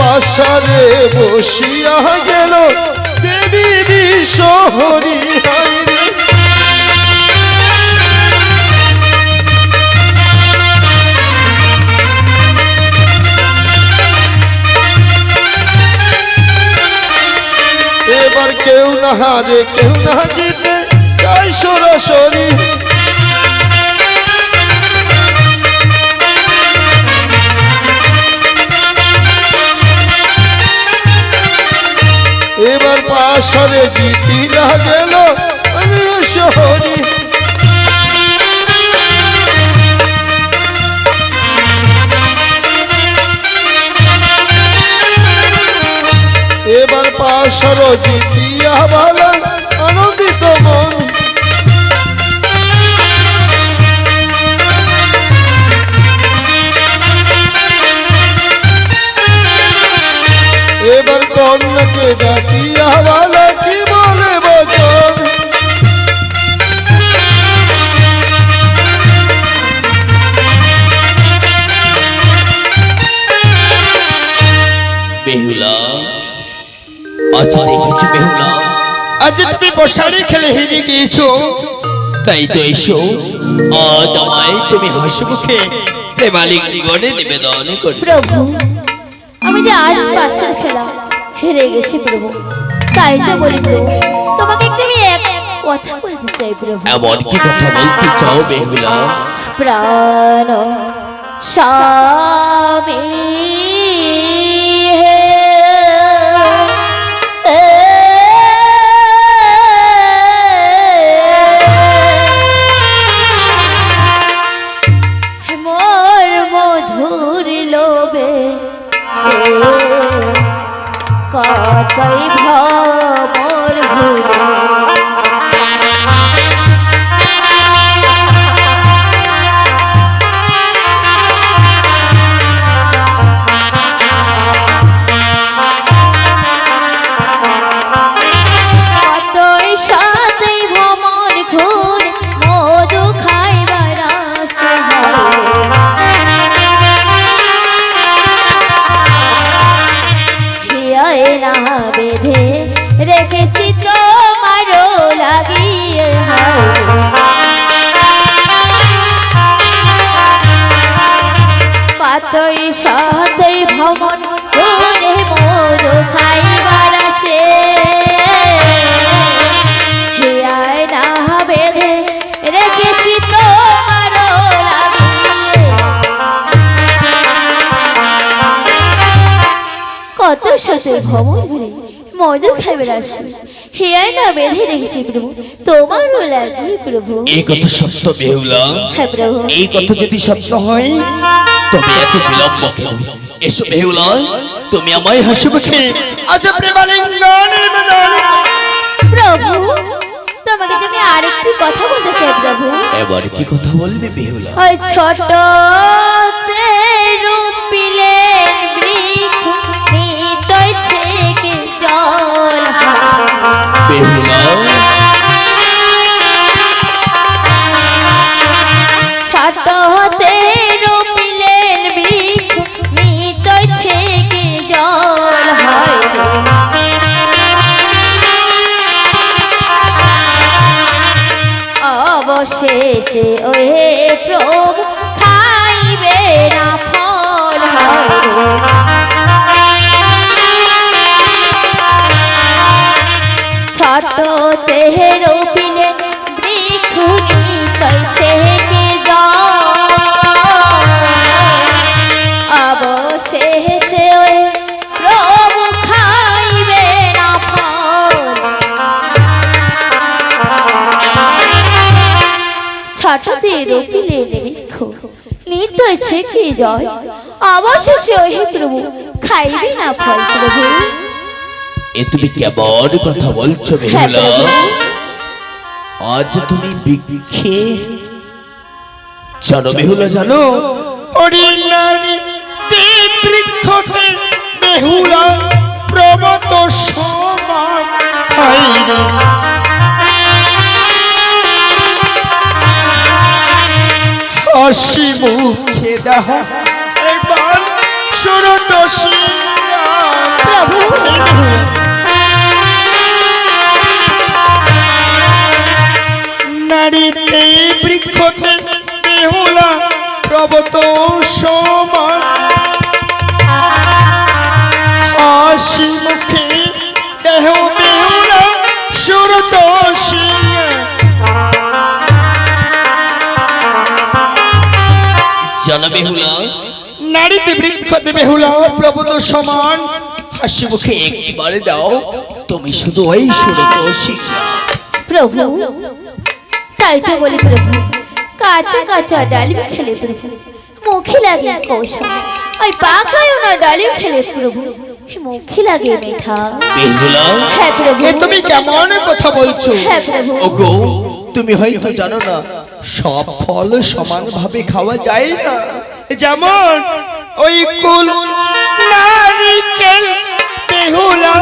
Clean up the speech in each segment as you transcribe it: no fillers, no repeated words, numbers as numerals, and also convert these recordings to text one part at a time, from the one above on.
পাশারে বসিয়া গেল দেবী বিশ্বহরি হাইরে। এবার কেউ না হারে কেউ না জিতে যায় সরাসরি। এবার পাশারে জিতিলা গেল শহরি। এবার পাশার জিতিয়া বলেন আনন্দিত মন। এবার কন্যাকে ডাকিয়া বলে কি বলে বচন। বেহুলা, আজ দেখেছো বেহুলা, আজ তুমি বসারে খেলে হেরে গিয়েছো। তাই তো এসো, আজ আমায় তুমি হাসি মুখে প্রেমালিঙ্গনে নিবেদন করো। প্রভু, আমি যে আজ বাসর খেলা হেরে গেছি প্রভু, তাই তো বলি প্রভু, তোমাকে একটু আমি এক কথা বলতে চাই প্রভু। এমন কি কথা বলতে চাও বেহুলা? প্রাণ স্বামী মোর মধুর লোবে কতই ভ্রমর ভুলে। বেঁধে রেখেছি তোমারও লাগিয়ে কতই সতই ভ্রমণ করে মধু খাইবার আসে। হিয়ায় না বেঁধে রেখেছি তোমারও লাগিয়ে কত সতই ভ্রমণ করে মধু খাইবার আসে। হিয়ায় না বেঁধে রেখেছি প্রভু তোমারও লাগিয়ে প্রভু। এই কথা সত্য বেহুলা? হ্যাঁ প্রভু। এই কথা যদি সত্য হয় তবে এত বিলম্ব কেন? এসো বেহুলা, তুমি আমায় হাসি মুখে আজ প্রেমালিঙ্গনে নিবেদন। প্রভু, তোমাকে যে আমি আরেকটি কথা বলতে চাই প্রভু। এবার কি কথা বলবে বেহুলা? ওই ছোট রূপিলেন বৃক্ষ নিতই ছেকে জল বেহুলা, ছোট রূপিলেন বৃক্ষ নিতই ছেকে জল হয় অবশেষে ওই প্রভু খাইবে না ফল হয়। ছোট তেহের পিলে বৃক্ষ নিতই ছেকে অবশেষে ওই প্রভু খাইবে না ফল। ছোটতে রোপিলেন বৃক্ষ নিতই ছেকে জল অবশেষে ওই প্রভু খাইবে না ফল। প্রভু, এ তুমি কেমন কথা বলছো বেহুলা? আজ তুমি বৃক্ষে জানো বেহুলা, জানো বৃক্ষতে বেহুলা প্রবত সমান হাসি মুখে দেহ একবার সুরত বেহুলা, নারীতে বৃক্ষতে বেহুলা, প্রভু তো সমান। হাসি মুখে একবারে দাও, তুমি শুধু ওই সুরতোষী। প্রভু, তাই তো বলি প্রভু, কাঁচা কাঁচা ডালিম খেলে প্রভু মুখে লাগে কৌশল, ওই পাকায়ও না ডালিম খেলে প্রভু মুখে লাগে মিঠা। বেহুলা, হ্যাঁ প্রভু। এ তুমি কেমন কথা বলছো? হ্যাঁ প্রভু। ওগো, তুমি হয়তো জানো না সব ফল সমানভাবে খাওয়া যায় না। যেমন ওই কুল, নারিকেল, বেহুলা,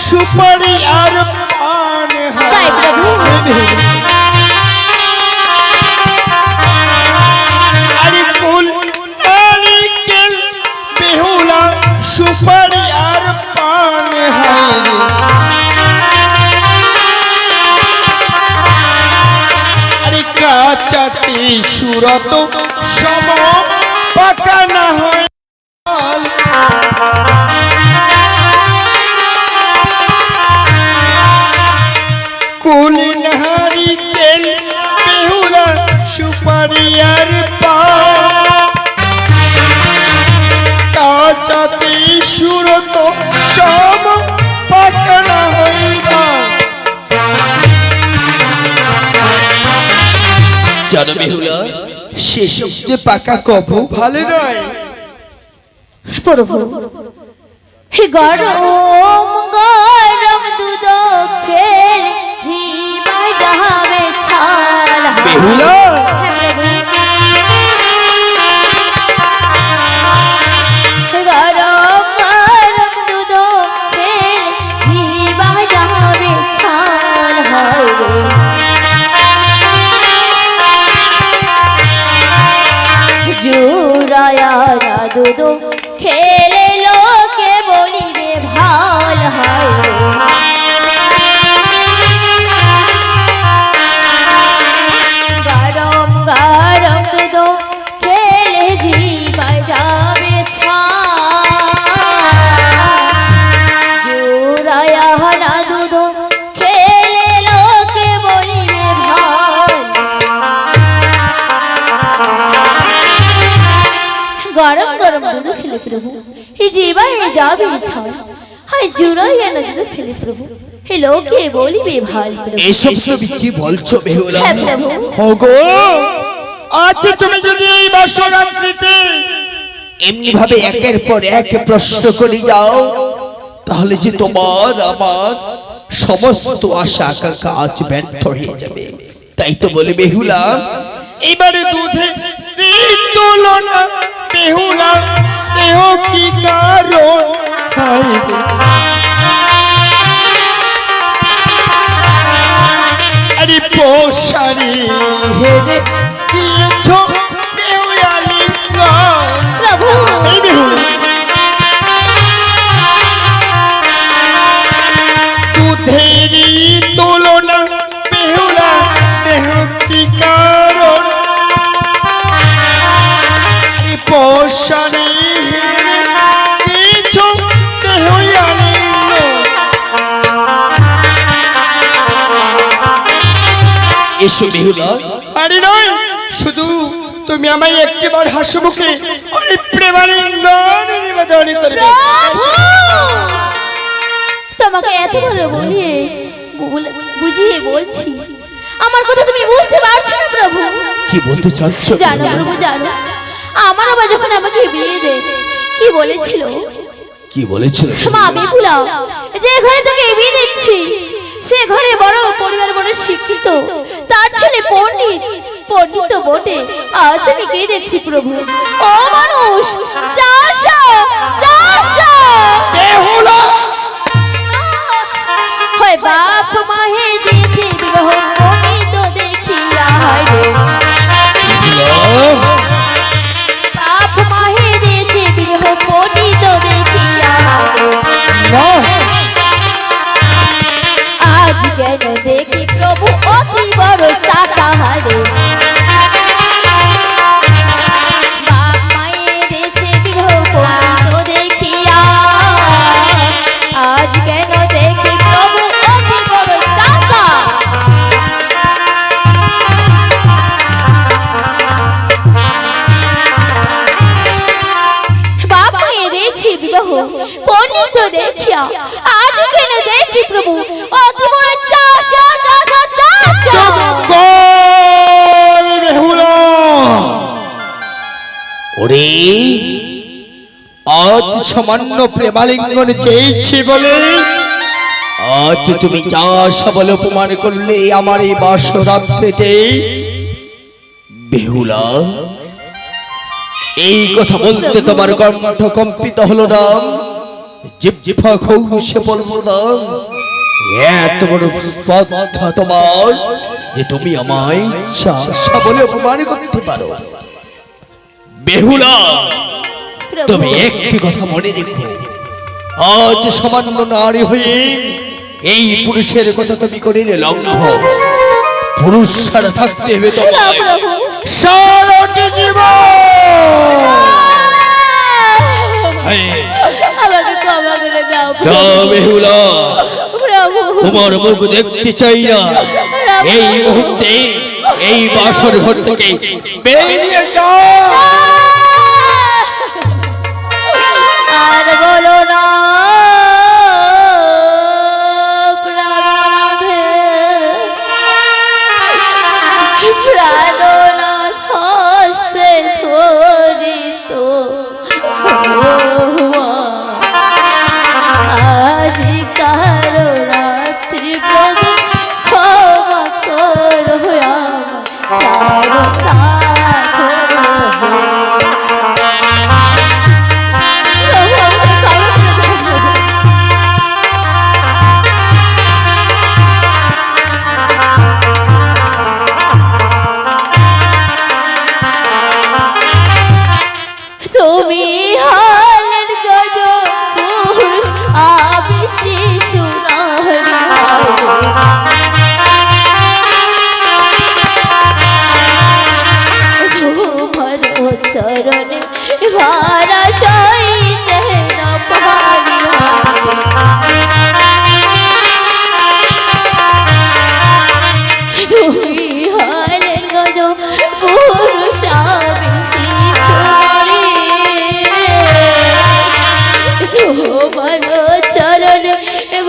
সুপারি আর পান। তাই প্রভু। আরে কুল, নারিকেল, বেহুলা, সুপারি আর পান। আরে কাঁচাতে সুরত সম, পাকা না হয় ফল। কুল, নারিকেল, বেহুলা, সুপারি আর পান, কাঁচাতে সুরত সম, পাকা না হয় ফল। জানো বেহুলা, সেসব যে পাকা কবু ভালো নয়। প্রভু, হে গরম গরম দুধ খেলে জীবা যাবে ছালা। বেহুলা, হ্যাঁ প্রভু। হে গরম গরম দুধ খেলে জীবা যাবে ছাল হয় রে। জুরায়া না দুধ খেলে লোকে বলিবে ভাল হয় রে। গরম গরম দুধ খেলে জীবা যাবে জুরায়া না দুধ খেলে লোকে বলিবে ভাল। গরম গরম দুধ খেলে প্রভু হে জীবাই যাবে ছাল, হায় জুড়াইয়া না দুধ খেলে প্রভু হে লোকে বলিবে ভাল। প্রভু, এসব তুমি কি বলছো বেহুলা? হ্যাঁ প্রভু। ওগো, আজ তুমি যদি এই বাসরাত্রিতে এমনি ভাবে একের পর এক প্রশ্ন করে যাও, তাহলে যে তোমার আমার সমস্ত আশা আকাঙ্ক্ষা আজ ব্যর্থ হয়ে যাবে। তাই তো বলে বেহুলা, এবারে দুধে তুলনা বেহুলা, দেহ কি কারণ? হায় রে। আরে পোষারে হেরে দিয়েছ দেওয়ালিঙ্গন। প্রভু, এই বেহুলা, দুধেরই তুলনা বেহুলা, দেহ কি কারণ? আরে পোষারে হেরে দিয়েছ দেওয়ালিঙ্গন। এসো বেহুলা। আরে নয়, শুধু তুমি আমায় একটিবার হাসি মুখে অনেক প্রেমালিঙ্গন নিবেদন করবে। প্রভু, তোমাকে এত বড় বলিয়ে বুঝিয়ে বলছি, আমার কথা তুমি বুঝতে পারছো না প্রভু। কি বলতে চাচ্ছ? জানো প্রভু, জানো আমার বাবা যখন আমাকে বিয়ে দেয় কি বলেছিল? কি বলেছিল? মা বেহুলা, যে ঘরে তোকে বিয়ে দিচ্ছি সে ঘরে বড় পরিবার, বড় শিক্ষিত, তার ছেলে পণ্ডিত, পণ্ডিত তো বটে, আজ আমি কে দেখছি প্রভু? ও মানুষ, চাষা চাষা বেহুলা, হয় বাপ মাহে দিয়েছে বিবাহ পণ্ডিত দেখিয়া, হয় রে বাপ মাহে দিয়েছে বিবাহ পণ্ডিত দেখিয়া। না, আজ কেন দেখি প্রভু অতি বড় চাষা হারে, বাপ মায়ে দিয়েছে বিবাহ পণ্ডিত দেখিয়া। তো দেখিয়া আজ কেন দেখি প্রভু অতি বড় চাষা চাষা চাষা চক্কর বেহুলা ওরে আজ সামান্য প্রেমালিঙ্গন চেয়েছি বলে আজ তুমি যা সবল অপমান করলে আমার এই বাসরাত্রিতে বেহুলা এই কথা বলতে তোমার কণ্ঠ কম্পিত হলো না জিহ্বা খৌসে বললো না এত বড় স্পর্ধা তোমার যে তুমি আমায় ইচ্ছা বলে অপমান করতে পারো বেহুলা তুমি একটি কথা মনে রেখো আজ সামান্য নারী হয়ে এই পুরুষের কথা তুমি করিলে লঙ্ঘন পুরুষ ছাড়া থাকতে হবে তোমায় সারাটি জীবন আমাকে ক্ষমা করে দাও দাও বেহুলা প্রভু তোমার মুখ দেখতে চাই না এই মুহূর্তে এই বাসর ঘর থেকে বেরিয়ে যাও আর বলো না প্রাণনাথে প্রাণনাথ হস্তে ধরিত আজ কারো রাত্রি প্রভু ক্ষমা করো আমার তুমি হলেন গজ পুরুষ আমি শিশু তোমার চরণে ভাড়া সইতে না পারি তুমি হলেন গজ পুরুষ আমি শিশু তোমার চরণে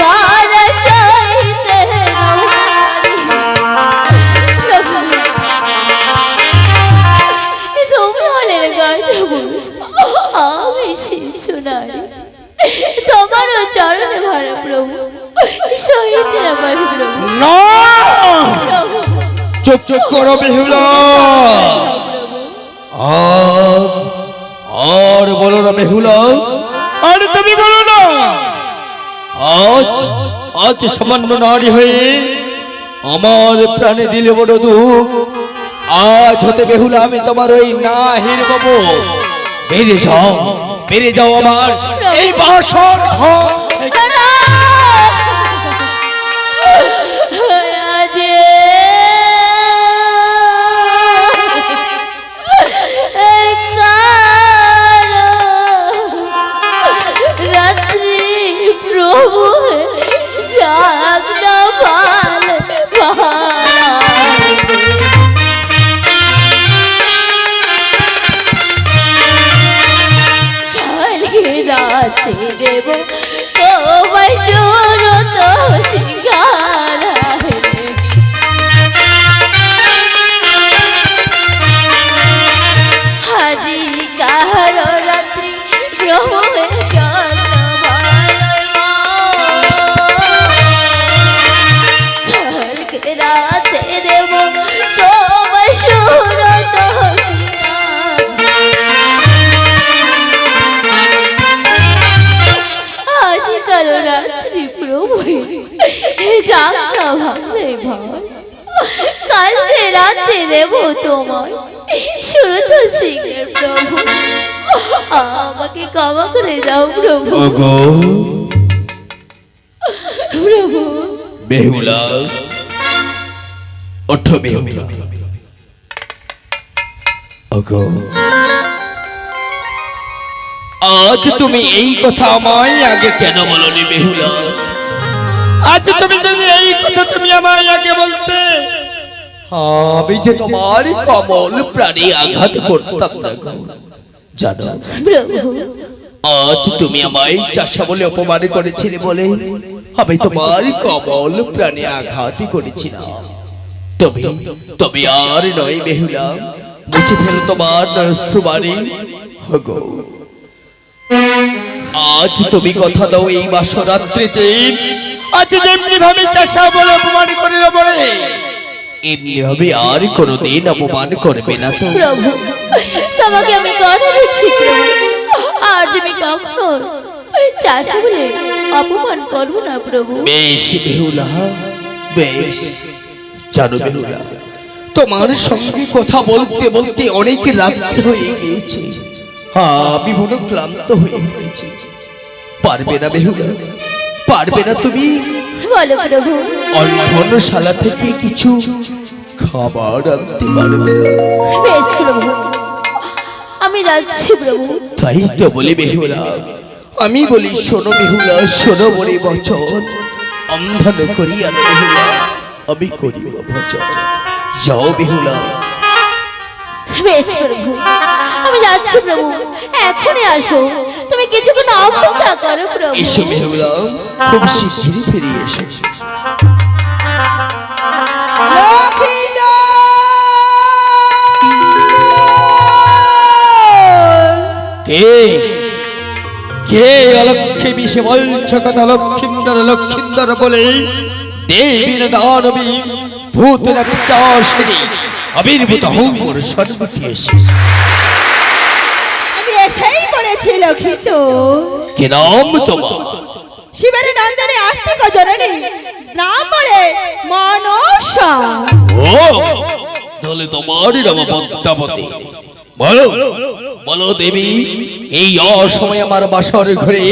ভাড়া সইতে না পারি তুমি হলেন গজ পুরুষ আমি শিশু নারী তোমারও চরণে ভাড়া প্রভু সইতে না পারি প্রভু না প্রভু চুপ চুপ করো বেহুলা আর বলো না বেহুলা আর তুমি বলো না আজ আজ সামান্য নারী হয়ে আমার প্রাণে দিলে বড় দুঃখ আজ হতে বেহুলা আমি তোমার ওই নাহির বাবু বেরিয়ে যাও আমার এই বাসর ঘর থেকে। রাত্রি প্রভু জাগনা ভাল রাতে দেব সবাই জোরত সিঙ্গার হাজি কাহার রাত্রি প্রভু রাতে দেব সবাই সুরত আজকাল রাত্রি প্রভু জাগনা ভাবলে ভাই কালকে রাতে দেব তোমায় সুরত সিংহের প্রভু আমাকে ক্ষমা করে দাও প্রভু প্রভু বেহুলা ওঠো বেহুলা ওগো আজ তুমি এই কথা আমায় আগে কেন বলনি বেহুলা আজ তুমি যদি এই কথা তুমি আমায় আগে বলতে আমি যে তোমার কমল প্রাণে আঘাত করতাম না গো জানো প্রভু আজ তুমি আমায় চাষা বলে অপমান করেছিলে বলে আমি তোমার কমল প্রাণে আঘাত করেছিলাম। তবে তবে আর নয় বেহুলা, মুছে ফেলো তোমার নরস্ত্রবাণী। হগো, আজ তুমি কথা দাও এই বাসরাত্রিতে আজ যেমনি ভাবে চাষা বলে অপমান করিল বলে এমনি ভাবে আর কোনোদিন অপমান করবে না তো। প্রভু, তোমাকে আমি কথা দিচ্ছি প্রভু, আজ আমি কখনো চাষা বলে অপমান করবো না প্রভু। বেশ বেহুলা, বেশ। জানো বেহুলা, তোমার সঙ্গে কথা বলতে বলতে অনেক রাত্রি হয়ে গিয়েছে। আমি বড় ক্লান্ত হয়ে পড়েছি। পারবে না বেহুলা, পারবে না তুমি? বলো প্রভু। অন্ধনশালা থেকে কিছু খাবার আনতে পারবে না? বেশ প্রভু, আমি যাচ্ছি প্রভু। তাই তো বলি বেহুলা, আমি বলি শোনো বেহুলা, শোনো বলে বচন। অন্ধন করিয়া না বেহুলা, আমি করিব বচন। যাও বেহুলা। বেশ প্রভু, আমি যাচ্ছি প্রভু, এখনই আসবো। তুমি কিছুক্ষণ অপেক্ষা করো প্রভু। এসো বেহুলা, খুব শিগগিরই ফিরে এসো। কে কে অলক্ষে মিশে বলছ কথা? লক্ষিন্দর লক্ষিন্দর বলে দেবীর দানবী ভূতের পিচাসিনী আবির্ভূত হৌমর সন্মুখে এসে। আমি এসেই পড়েছি লক্ষিত। কে নাম তোমার? শিবের নন্দনে আস্তিক জননী, নাম বলে মনসা। ও, তাহলে তোমারই নাম পদ্মাবতী। বলো বলো দেবী, এই অসময় আমার বাসর ঘরে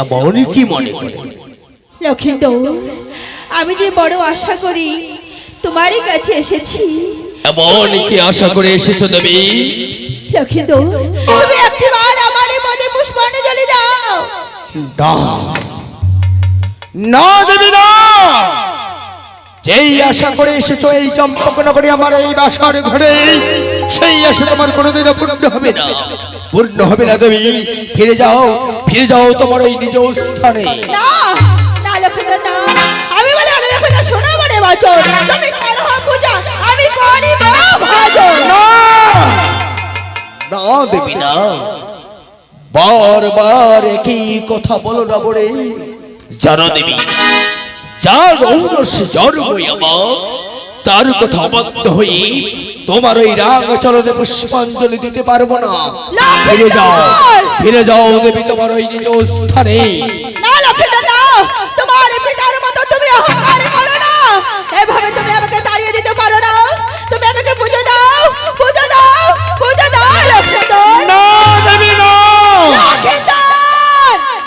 এমন কি মনে করে? লক্ষিত, আমি যে বড় আশা করি তোমারই কাছে এসেছি। এমন কি আশা করে এসেছো দেবী? লক্ষিত, তুমি একটিবার আমার এই পদে পুষ্পাঞ্জলি দাও। না না দেবী না, যেই আশা করে এসেছো এই চম্পকনগরে আমার এই বাসার ঘরে, সেই আশা তোমার কোনোদিনও পূর্ণ হবে না, পূর্ণ হবে না দেবী। ফিরে যাও, ফিরে যাও তোমার ওই নিজ স্থানে। না না লক্ষিত, না। আমি বলে লক্ষিত, শোনো বলে বচন। তুমি করো পূজা, আমি করিব ভজন। না দেবী না, বারবার একই কথা বলো না বলে। জানো দেবী, যার ঔরসে জন্ম আমার, তার কথা অবাধ্য হয়ে তোমার ওই রাগ চরণে পুষ্পাঞ্জলি দিতে পারবো না। ফিরে যাও, ফিরে যাও দেবী তোমার ওই নিজ স্থানে। না লক্ষিত, না। তোমার পিতার মতো তুমি অহংকার করো না। এভাবে তুমি আমাকে তাড়িয়ে দিতে পারো না। তুমি আমাকে পুজো দাও, পুজো দাও, পুজো দাও লক্ষিত। না দেবী না, লক্ষিত,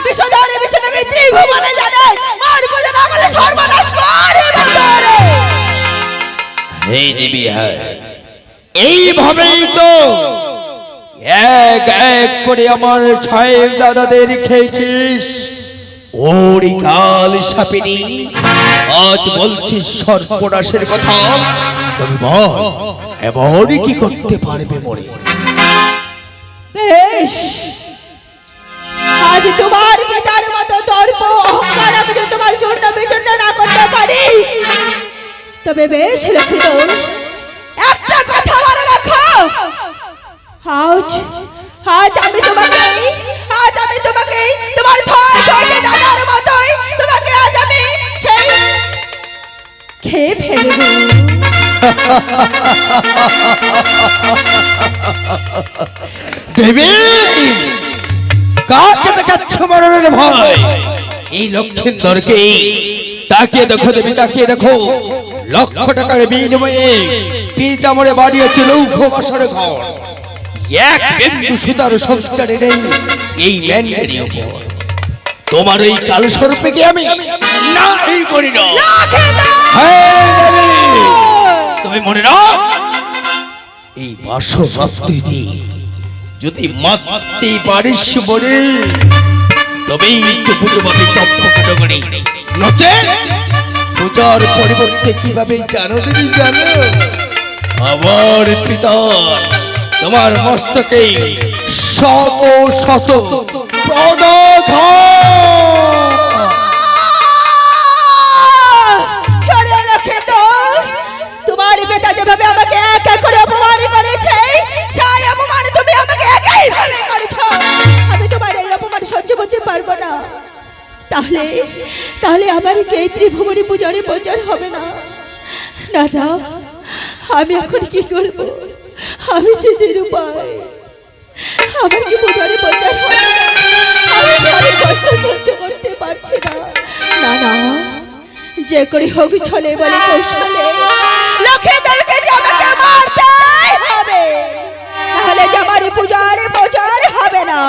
বিশ্বধরে বিশ্বনবী ত্রিভুবনে জানে মার পুজো না করলে সর্বনাশ করে বদরে। এই দেবী, হ্যাঁ এইভাবেই তো এক এক করে আমার ছায়ের দাদাদের খেয়েছিস। ওরি কাল সাপিনী, আজ বলছিস সর্বনাশের কথা। তবে বল, এমন কি করতে পারবে মরে? বেশ, আজ তোমার পিতার মতো দর্প অহংকার আমি যদি তোমার জন্য বিচন্ন না করতে পারি, তবে বেশ লক্ষিত, একটা কথা মনে রাখো। আজ আজ আমি তোমাকে তোমার ছয় ছয়টি দাদার মতোই তোমাকে আজ আমি সেই খেয়ে ফেলবো। দেবী, কাকে দেখাচ্ছ মরণের ভয়? এই লক্ষিন্দরকে তাকিয়ে দেখো দেবী, তাকিয়ে দেখো। লক্ষ টাকার বিনিময়ে পিতামরে বাড়িয়েছে লৌহ বাসর ঘর। এক বিন্দু সুতার সংস্কারে নেই এই ল্যান্ডের উপর। তোমার ওই কাল স্বরূপকে আমি না এই করি না। হ্যাঁ দেবী, তুমি মনে রাখ, এই বাসর রাত্রিতে যদি মারতে পারিস বলে, তবেই তো পুজো পাবে চম্পকনগরে। নচে পূজার পরিবর্তে কিভাবে জানো দেবী, জানো? আমার পিতা তোমার মস্তকে শত শত ওরে লক্ষ্মীন্দর, তোমার পিতা যেভাবে আমাকে এক এক করে অপমান করেছে, সেই অপমান তুমি আমাকে একইভাবে করেছো। আমি তোমার এই অপমান সহ্য করতে পারবো না। তাহলে তাহলে আমার কে ত্রিভুবনী পূজারে প্রচার হবে না। না না, আমি এখন কি করব? আমি যে নিরুপায়, আমার কি পূজারে প্রচার হবে না? আমি যে অনেক কষ্ট সহ্য করতে পারছি না। না না, যে করে হোক ছলে বলে কৌশলে লক্ষ্মীদেরকে যে আমাকে মারতেই হবে, নাহলে যে আমার পূজারে প্রচার হবে না।